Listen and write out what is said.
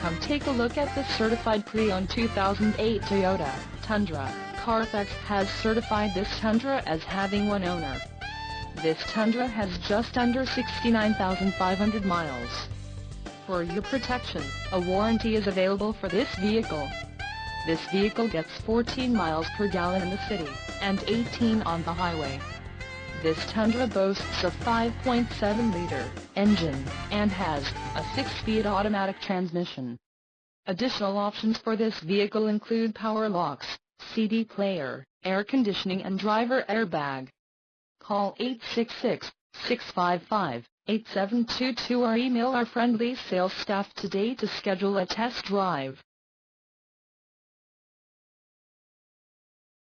Come take a look at this certified pre-owned 2008 Toyota Tundra. Carfax has certified this Tundra as having one owner. This Tundra has just under 69,500 miles. For your protection, a warranty is available for this vehicle. This vehicle gets 14 miles per gallon in the city, and 18 on the highway. This Tundra boasts a 5.7-liter engine, and has a 6-speed automatic transmission. Additional options for this vehicle include power locks, CD player, air conditioning and driver airbag. Call 866-655-8722 or email our friendly sales staff today to schedule a test drive.